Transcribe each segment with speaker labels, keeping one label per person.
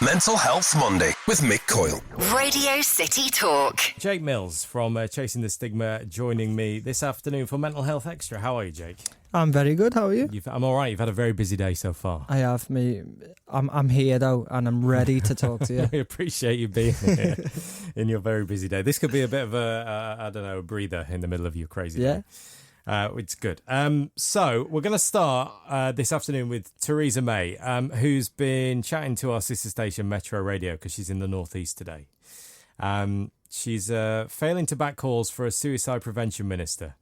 Speaker 1: Mental Health Monday with Mick Coyle.
Speaker 2: Radio City Talk.
Speaker 3: Jake Mills from Chasing the Stigma joining me this afternoon for Mental Health Extra. How are you, Jake?
Speaker 4: I'm very good. How are you?
Speaker 3: I'm all right. You've had a very busy day so far.
Speaker 4: I have. I'm here though, and I'm ready to talk to you.
Speaker 3: We appreciate you being here in your very busy day. This could be a bit of a breather in the middle of your crazy day. It's good. So we're going to start this afternoon with Theresa May, who's been chatting to our sister station Metro Radio because she's in the Northeast today. She's failing to back calls for a suicide prevention minister.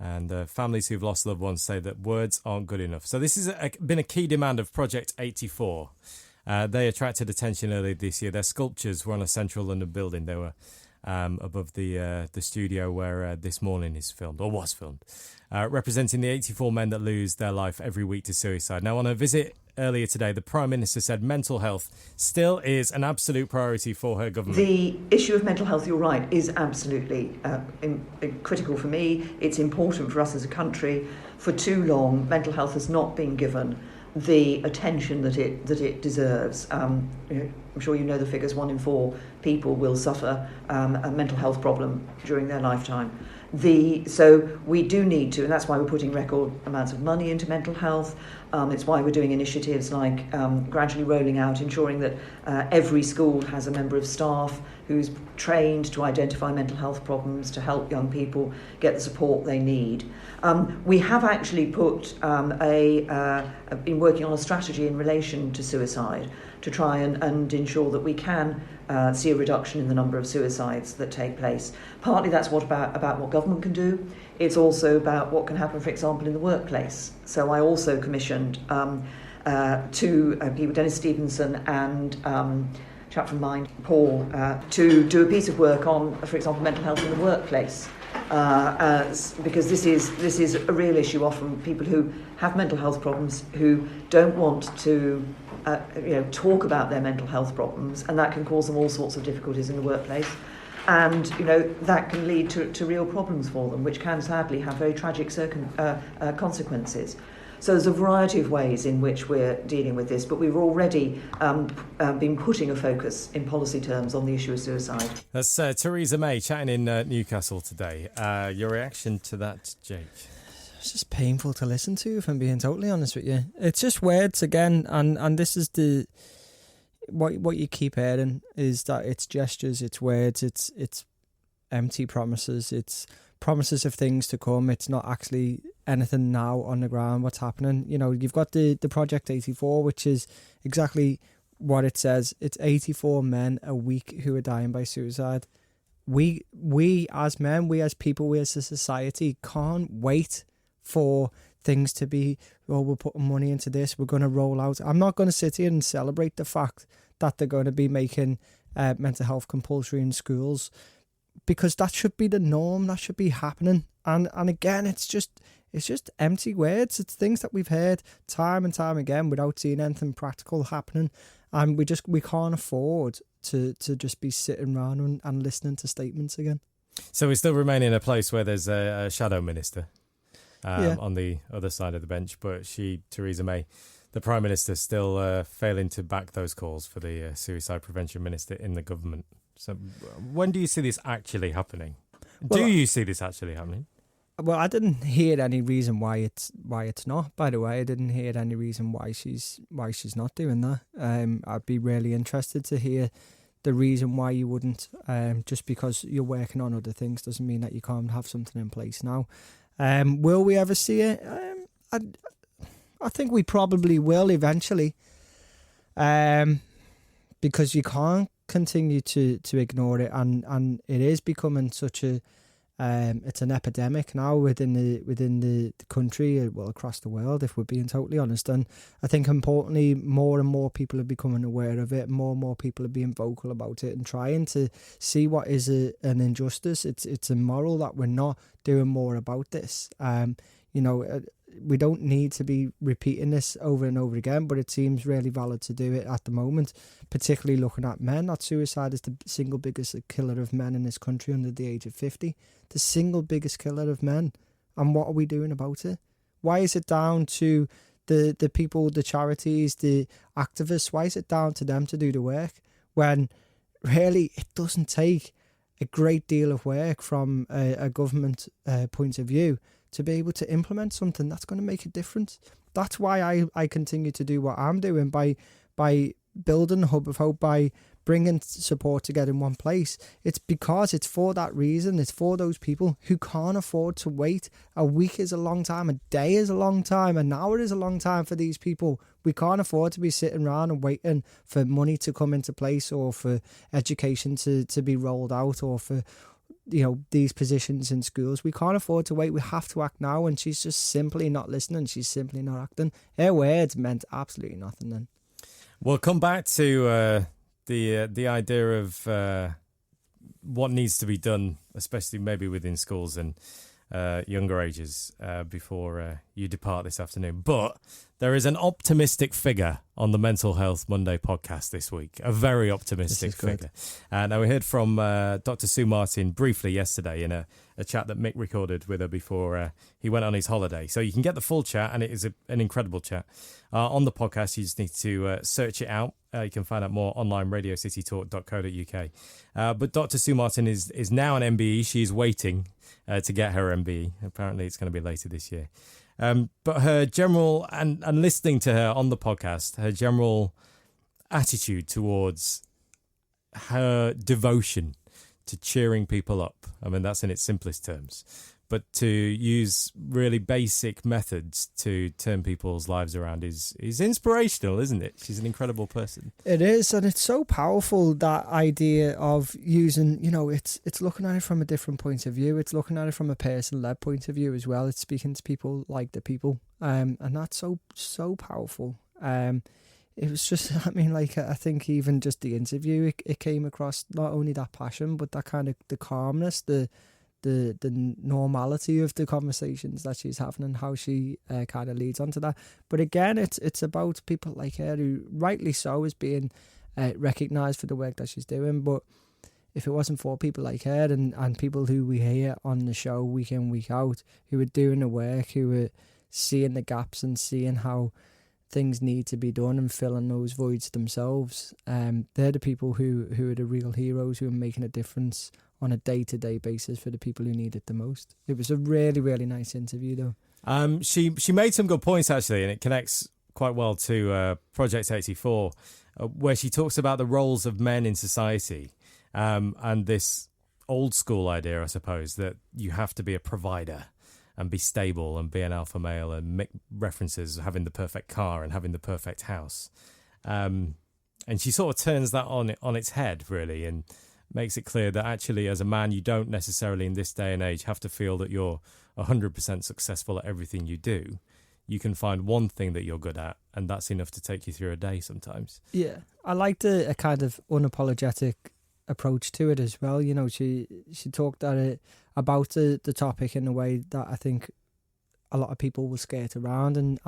Speaker 3: And families who've lost loved ones say that words aren't good enough. So this has been a key demand of Project 84. They attracted attention earlier this year. Their sculptures were on a central London building. They were above the studio where This Morning is filmed, or was filmed, representing the 84 men that lose their life every week to suicide. Now, on a visit earlier today, the Prime Minister said mental health still is an absolute priority for her government.
Speaker 5: The issue of mental health, you're right, is absolutely critical for me. It's important for us as a country. For too long, mental health has not been given the attention that it deserves. I'm sure you know the figures. 1 in 4 people will suffer a mental health problem during their lifetime. So we do need to, and that's why we're putting record amounts of money into mental health. It's why we're doing initiatives like gradually rolling out, ensuring that every school has a member of staff who's trained to identify mental health problems, to help young people get the support they need. We have actually been working on a strategy in relation to suicide to try and ensure that we can see a reduction in the number of suicides that take place. Partly that's about what government can do. It's also about what can happen, for example, in the workplace. So I also commissioned two people, Dennis Stevenson and chap from Mind, Paul, to do a piece of work on, for example, mental health in the workplace. Because this is a real issue. Often people who have mental health problems who don't want to talk about their mental health problems, and that can cause them all sorts of difficulties in the workplace, and that can lead to real problems for them, which can sadly have very tragic consequences. So there's a variety of ways in which we're dealing with this, but we've already been putting a focus in policy terms on the issue of suicide.
Speaker 3: That's Theresa May chatting in Newcastle today. Your reaction to that, Jake?
Speaker 4: It's just painful to listen to, if I'm being totally honest with you. It's just words again, and this is what you keep hearing is that it's gestures, it's words, it's empty promises, it's promises of things to come. It's not actually anything now on the ground, what's happening. You've got the Project 84, which is exactly what it says. It's 84 men a week who are dying by suicide. We as men, we as people, we as a society can't wait for things to be, we're putting money into this, we're going to roll out. I'm not going to sit here and celebrate the fact that they're going to be making mental health compulsory in schools, because that should be the norm, that should be happening. And again, it's just empty words. It's things that we've heard time and time again without seeing anything practical happening. And we can't afford to just be sitting around and listening to statements again.
Speaker 3: So we still remain in a place where there's a shadow minister on the other side of the bench, but Theresa May, the Prime Minister, still failing to back those calls for the suicide prevention minister in the government. So when do you see this actually happening? Do you see this actually happening?
Speaker 4: Well, I didn't hear any reason why it's not. By the way, I didn't hear any reason why she's not doing that. I'd be really interested to hear the reason why you wouldn't. Just because you're working on other things doesn't mean that you can't have something in place now. Will we ever see it? I think we probably will eventually. Because you can't continue to ignore it, and it is becoming such a it's an epidemic now within the country, well, across the world, if we're being totally honest. And I think importantly, more and more people are becoming aware of it. More and more people are being vocal about it and trying to see what is an injustice. It's immoral that we're not doing more about this. We don't need to be repeating this over and over again, but it seems really valid to do it at the moment, particularly looking at men. That suicide is the single biggest killer of men in this country under the age of 50. The single biggest killer of men. And what are we doing about it? Why is it down to the people, the charities, the activists, why is it down to them to do the work when really it doesn't take a great deal of work from a government point of view to be able to implement something that's going to make a difference? That's why I continue to do what I'm doing by building a hub of hope, by bringing support together in one place. It's because it's for that reason. It's for those people who can't afford to wait. A week is a long time, a day is a long time, an hour is a long time for these people. We can't afford to be sitting around and waiting for money to come into place, or for education to be rolled out, or for these positions in schools. We can't afford to wait. We have to act now, and she's just simply not listening. She's simply not acting. Her words meant absolutely nothing then.
Speaker 3: We'll come back to the idea of what needs to be done, especially maybe within schools and younger ages, before you depart this afternoon. But there is an optimistic figure on the Mental Health Monday podcast this week, a very optimistic figure. Now, we heard from Dr. Sue Martin briefly yesterday in a chat that Mick recorded with her before he went on his holiday. So you can get the full chat, and it is an incredible chat. On the podcast, you just need to search it out. You can find out more online, radiocitytalk.co.uk. But Dr. Sue Martin is now an MBE. She's waiting to get her MBE. Apparently, it's going to be later this year. But her general, and listening to her on the podcast, her general attitude towards her devotion to cheering people up. I mean, that's in its simplest terms. But to use really basic methods to turn people's lives around is inspirational, isn't it? She's an incredible person.
Speaker 4: It is, and it's so powerful, that idea of using, it's looking at it from a different point of view. It's looking at it from a person-led point of view as well. It's speaking to people like the people, and that's so powerful. It was just, I think even just the interview, it came across not only that passion, but that kind of the calmness, the normality of the conversations that she's having, and how she kind of leads onto that. But again, it's about people like her who, rightly so, is being recognised for the work that she's doing. But if it wasn't for people like her and people who we hear on the show week in, week out, who are doing the work, who are seeing the gaps and seeing how things need to be done and filling those voids themselves, they're the people who are the real heroes, who are making a difference on a day-to-day basis for the people who need it the most. It was a really, really nice interview, though.
Speaker 3: She made some good points, actually, and it connects quite well to Project 84, where she talks about the roles of men in society, and this old school idea, I suppose, that you have to be a provider and be stable and be an alpha male, and make references having the perfect car and having the perfect house. And she sort of turns that on its head, really, and makes it clear that actually as a man, you don't necessarily in this day and age have to feel that you're 100% successful at everything you do. You can find one thing that you're good at, and that's enough to take you through a day sometimes. Yeah,
Speaker 4: I liked a kind of unapologetic approach to it as well. She talked about the topic in a way that I think a lot of people will skate around, and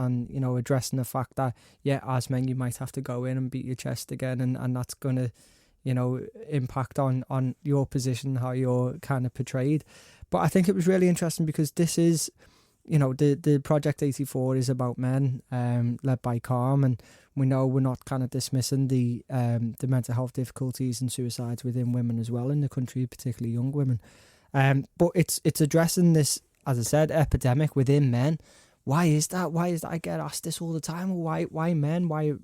Speaker 4: addressing the fact that, as men, you might have to go in and beat your chest again, and that's going to impact on your position, how you're kind of portrayed. But I think it was really interesting because this is, the Project 84 is about men, led by Calm, and we know we're not kind of dismissing the mental health difficulties and suicides within women as well in the country, particularly young women. But it's addressing this, as I said, epidemic within men. Why is that? I get asked this all the time. Why men? Why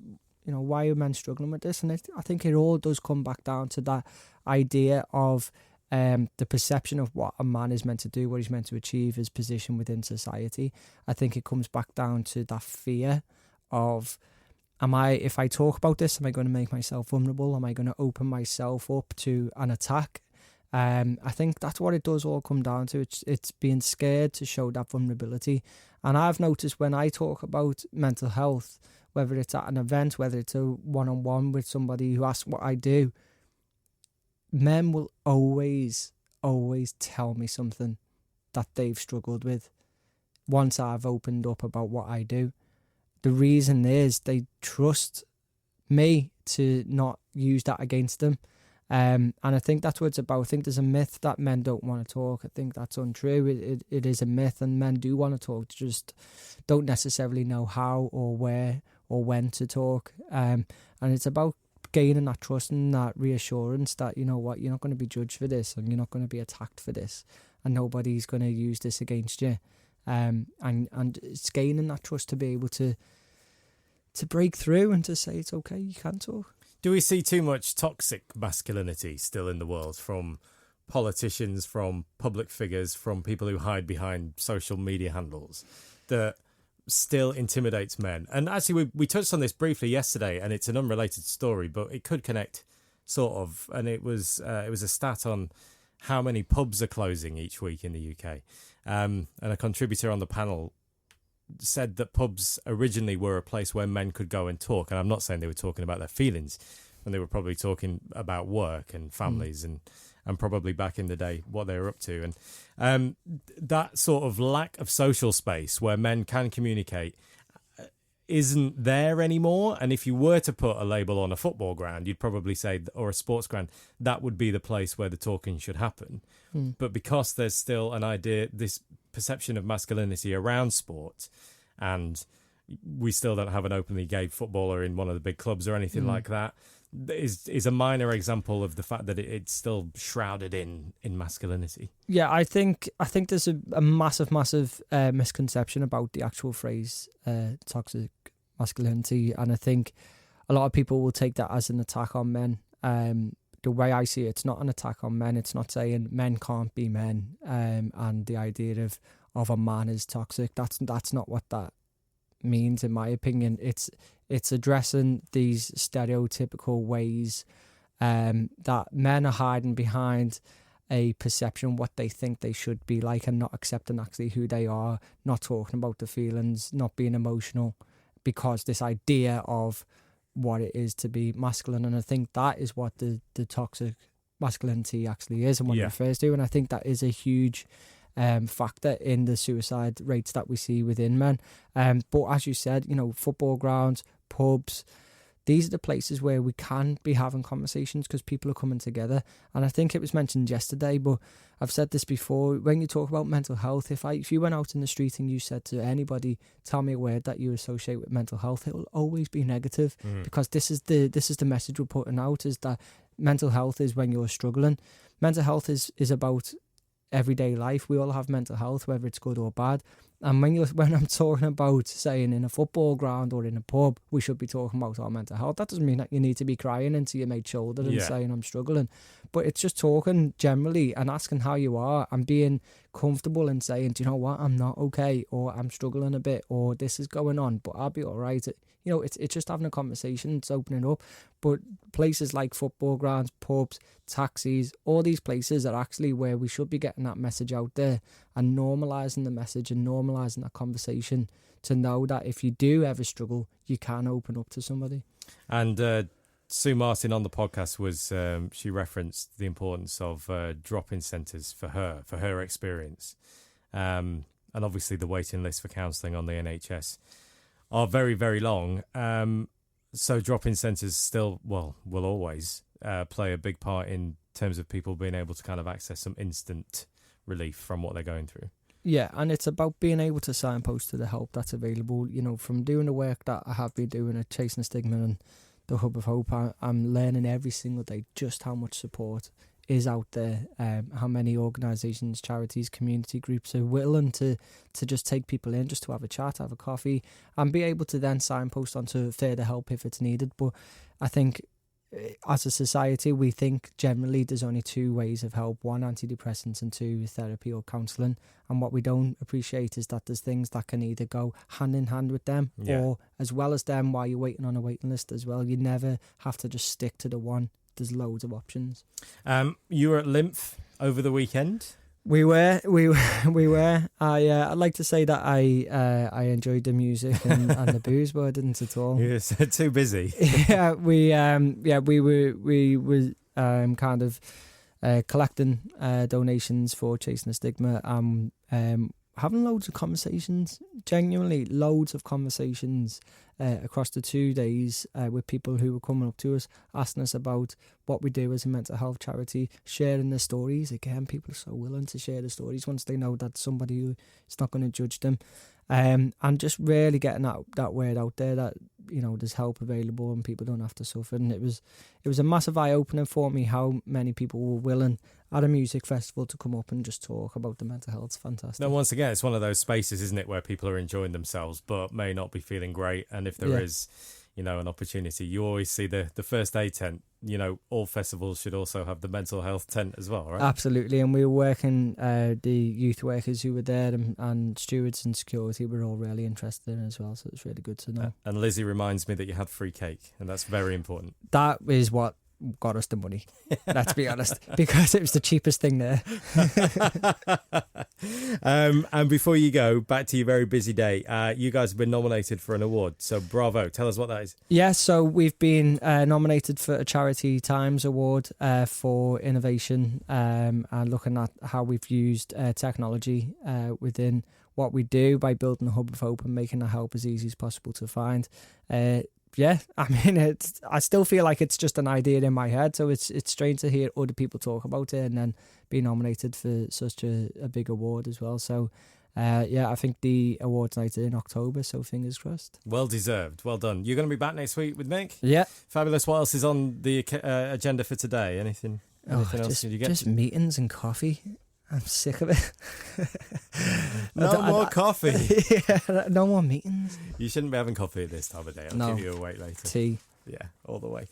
Speaker 4: are men struggling with this? And I think it all does come back down to that idea of the perception of what a man is meant to do, what he's meant to achieve, his position within society. I think it comes back down to that fear of, if I talk about this, am I going to make myself vulnerable? Am I going to open myself up to an attack? I think that's what it does all come down to. It's being scared to show that vulnerability. And I've noticed when I talk about mental health, whether it's at an event, whether it's a one-on-one with somebody who asks what I do, men will always tell me something that they've struggled with once I've opened up about what I do. The reason is they trust me to not use that against them. And I think that's what it's about. I think there's a myth that men don't want to talk. I think that's untrue. It is a myth, and men do want to talk, just don't necessarily know how or where or when to talk. And it's about gaining that trust and that reassurance that, you know what, you're not going to be judged for this, and you're not going to be attacked for this, and nobody's going to use this against you. And it's gaining that trust to be able to break through and to say it's okay, you can talk.
Speaker 3: Do we see too much toxic masculinity still in the world from politicians, from public figures, from people who hide behind social media handles that still intimidates men? And actually, we touched on this briefly yesterday, and it's an unrelated story, but it could connect sort of. And it was a stat on how many pubs are closing each week in the UK. And a contributor on the panel said that pubs originally were a place where men could go and talk. And I'm not saying they were talking about their feelings, and they were probably talking about work and families and probably back in the day what they were up to. And that sort of lack of social space where men can communicate isn't there anymore. And if you were to put a label on a football ground, you'd probably say, or a sports ground, that would be the place where the talking should happen. But because there's still an idea, this perception of masculinity around sport, and we still don't have an openly gay footballer in one of the big clubs or anything like that, is a minor example of the fact that it's still shrouded in masculinity. Yeah,
Speaker 4: I think there's a massive misconception about the actual phrase toxic masculinity, and I think a lot of people will take that as an attack on men. The way I see it, it's not an attack on men. It's not saying men can't be men, and the idea of a man is toxic. That's not what that means, in my opinion. It's addressing these stereotypical ways that men are hiding behind a perception what they think they should be like, and not accepting actually who they are, not talking about the feelings, not being emotional, because this idea of what it is to be masculine. And I think that is what the toxic masculinity actually is, and what it refers to. And I think that is a huge factor in the suicide rates that we see within men. But as you said, you know, football grounds, pubs, these are the places where we can be having conversations because people are coming together. And I think it was mentioned yesterday, but I've said this before, when you talk about mental health, if you went out in the street and you said to anybody, tell me a word that you associate with mental health, it will always be negative, because this is the message we're putting out, is that mental health is when you're struggling. Mental health is about everyday life. We all have mental health, whether it's good or bad. And when I'm talking about saying in a football ground or in a pub, we should be talking about our mental health, that doesn't mean that you need to be crying into your mate's shoulder and saying I'm struggling. But it's just talking generally and asking how you are, and being comfortable and saying, do you know what, I'm not okay, or I'm struggling a bit, or this is going on, but I'll be all right. You know, it's just having a conversation, it's opening up. But places like football grounds, pubs, taxis, all these places are actually where we should be getting that message out there and normalising the message and normalising that conversation, to know that if you do ever struggle, you can open up to somebody. And
Speaker 3: Sue Martin on the podcast was, she referenced the importance of drop-in centres for her experience. And obviously the waiting list for counselling on the NHS are very, very long. So drop-in centres still, will always play a big part in terms of people being able to kind of access some instant relief from what they're going through.
Speaker 4: Yeah, and it's about being able to signpost to the help that's available. You know, from doing the work that I have been doing at Chasing Stigma and the Hub of Hope, I'm learning every single day just how much support is out there, how many organisations, charities, community groups are willing to just take people in, just to have a chat, have a coffee, and be able to then signpost onto further help if it's needed. But I think as a society, we think generally there's only two ways of help: one, antidepressants, and two, therapy or counselling. And what we don't appreciate is that there's things that can either go hand in hand with them, or as well as them, while you're waiting on a waiting list as well. You never have to just stick to the one. There's loads of options.
Speaker 3: You were at LIMF over the weekend.
Speaker 4: We were. I'd like to say that I enjoyed the music and the booze, but I didn't at all.
Speaker 3: You were too busy.
Speaker 4: we were kind of collecting donations for Chasing the Stigma, having loads of conversations, genuinely loads of conversations across the 2 days with people who were coming up to us, asking us about what we do as a mental health charity, sharing their stories. Again, people are so willing to share their stories once they know that somebody who is not going to judge them. And just really getting that word out there that, you know, there's help available and people don't have to suffer. And it was a massive eye-opener for me how many people were willing at a music festival to come up and just talk about the mental health. It's fantastic.
Speaker 3: No, once again, it's one of those spaces, isn't it, where people are enjoying themselves but may not be feeling great. And if there is, you know, an opportunity, you always see the first aid tent. You know, all festivals should also have the mental health tent as well, right?
Speaker 4: Absolutely. And we were working, the youth workers who were there and stewards and security were all really interested in it as well. So it's really good to know.
Speaker 3: And Lizzie reminds me that you had free cake, and that's very important.
Speaker 4: That is what got us the money, let's be honest, because it was the cheapest thing there.
Speaker 3: And before you go, back to your very busy day, you guys have been nominated for an award, so bravo. Tell us what that is.
Speaker 4: Yeah, so we've been nominated for a Charity Times Award for innovation and looking at how we've used technology within what we do by building a hub of hope and making our help as easy as possible to find. Yeah, I mean, I still feel like it's just an idea in my head, so it's strange to hear other people talk about it and then be nominated for such a big award as well. So, I think the awards night in October, so fingers crossed.
Speaker 3: Well deserved. Well done. You're going to be back next week with Mick?
Speaker 4: Yeah.
Speaker 3: Fabulous. What else is on the agenda for today? Anything else did you get?
Speaker 4: Just meetings and coffee. I'm sick of it.
Speaker 3: No more coffee.
Speaker 4: Yeah, no more meetings.
Speaker 3: You shouldn't be having coffee at this time of day. I'll give you a wait later.
Speaker 4: Tea.
Speaker 3: Yeah, all the way.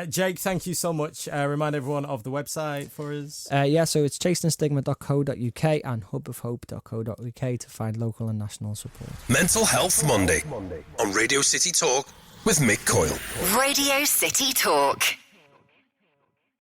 Speaker 3: Jake, thank you so much. Remind everyone of the website for us.
Speaker 4: So it's chaseningstigma.co.uk and hubofhope.co.uk to find local and national support.
Speaker 1: Mental Health Monday on Radio City Talk with Mick Coyle.
Speaker 2: Radio City Talk.